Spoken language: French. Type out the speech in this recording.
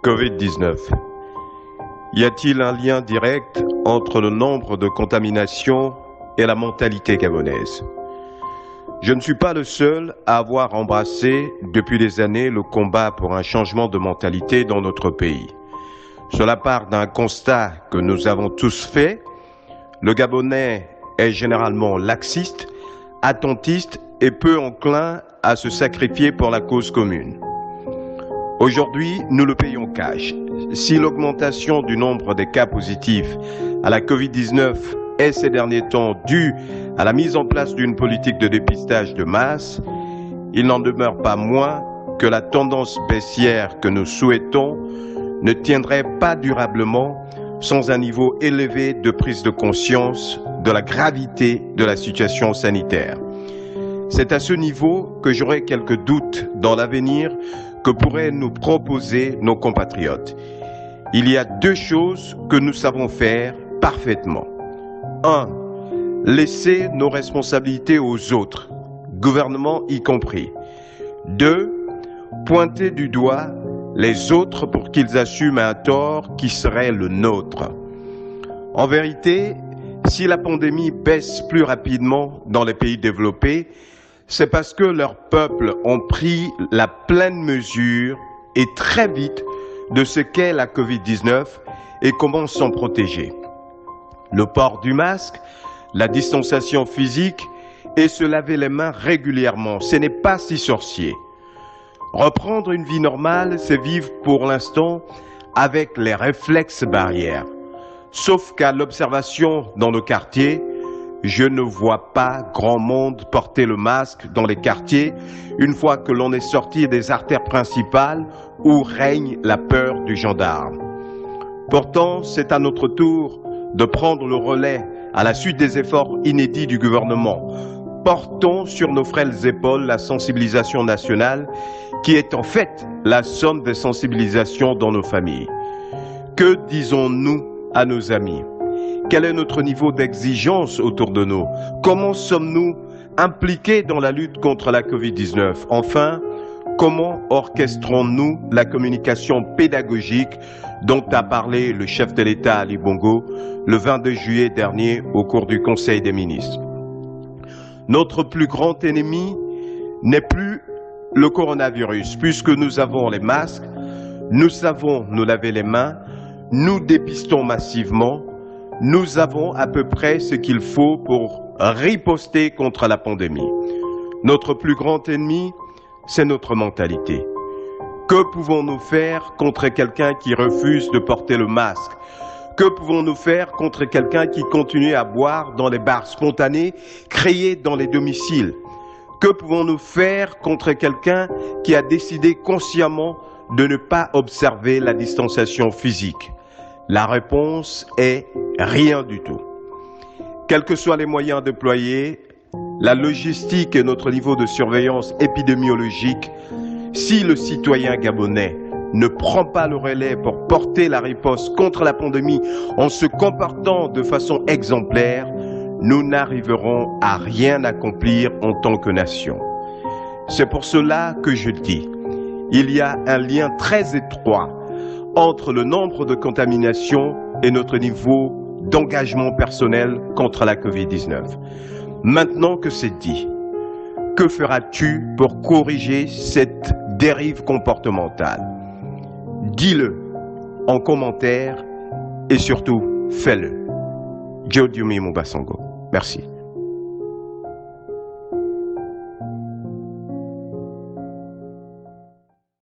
Covid-19. Y a-t-il un lien direct entre le nombre de contaminations et la mentalité gabonaise? Je ne suis pas le seul à avoir embrassé depuis des années le combat pour un changement de mentalité dans notre pays. Cela part d'un constat que nous avons tous fait. Le Gabonais est généralement laxiste, attentiste et peu enclin à se sacrifier pour la cause commune. Aujourd'hui, nous le payons cash. Si l'augmentation du nombre des cas positifs à la Covid-19 est ces derniers temps due à la mise en place d'une politique de dépistage de masse, il n'en demeure pas moins que la tendance baissière que nous souhaitons ne tiendrait pas durablement sans un niveau élevé de prise de conscience de la gravité de la situation sanitaire. C'est à ce niveau que j'aurai quelques doutes dans l'avenir que pourraient nous proposer nos compatriotes. Il y a deux choses que nous savons faire parfaitement. 1. Laisser nos responsabilités aux autres, gouvernement y compris. 2. Pointer du doigt les autres pour qu'ils assument un tort qui serait le nôtre. En vérité, si la pandémie baisse plus rapidement dans les pays développés, c'est parce que leurs peuples ont pris la pleine mesure et très vite de ce qu'est la Covid-19 et comment s'en protéger. Le port du masque, la distanciation physique et se laver les mains régulièrement, ce n'est pas si sorcier. Reprendre une vie normale, c'est vivre pour l'instant avec les réflexes barrières. Sauf qu'à l'observation dans nos quartiers, je ne vois pas grand monde porter le masque dans les quartiers une fois que l'on est sorti des artères principales où règne la peur du gendarme. Pourtant, c'est à notre tour de prendre le relais à la suite des efforts inédits du gouvernement. Portons sur nos frêles épaules la sensibilisation nationale qui est en fait la somme des sensibilisations dans nos familles. Que disons-nous à nos amis? Quel est notre niveau d'exigence autour de nous? Comment sommes-nous impliqués dans la lutte contre la Covid-19? Enfin, comment orchestrons-nous la communication pédagogique dont a parlé le chef de l'État Ali Bongo le 22 juillet dernier au cours du Conseil des ministres? Notre plus grand ennemi n'est plus le coronavirus, puisque nous avons les masques, nous savons nous laver les mains, nous dépistons massivement, nous avons à peu près ce qu'il faut pour riposter contre la pandémie. Notre plus grand ennemi, c'est notre mentalité. Que pouvons-nous faire contre quelqu'un qui refuse de porter le masque? Que pouvons-nous faire contre quelqu'un qui continue à boire dans les bars spontanés créés dans les domiciles? Que pouvons-nous faire contre quelqu'un qui a décidé consciemment de ne pas observer la distanciation physique? La réponse est rien du tout. Quels que soient les moyens déployés, la logistique et notre niveau de surveillance épidémiologique, si le citoyen gabonais ne prend pas le relais pour porter la riposte contre la pandémie en se comportant de façon exemplaire, nous n'arriverons à rien accomplir en tant que nation. C'est pour cela que je dis, il y a un lien très étroit entre le nombre de contaminations et notre niveau d'engagement personnel contre la Covid-19. Maintenant que c'est dit, que feras-tu pour corriger cette dérive comportementale? Dis-le en commentaire et surtout fais-le. Jodiomi Mubasango. Merci.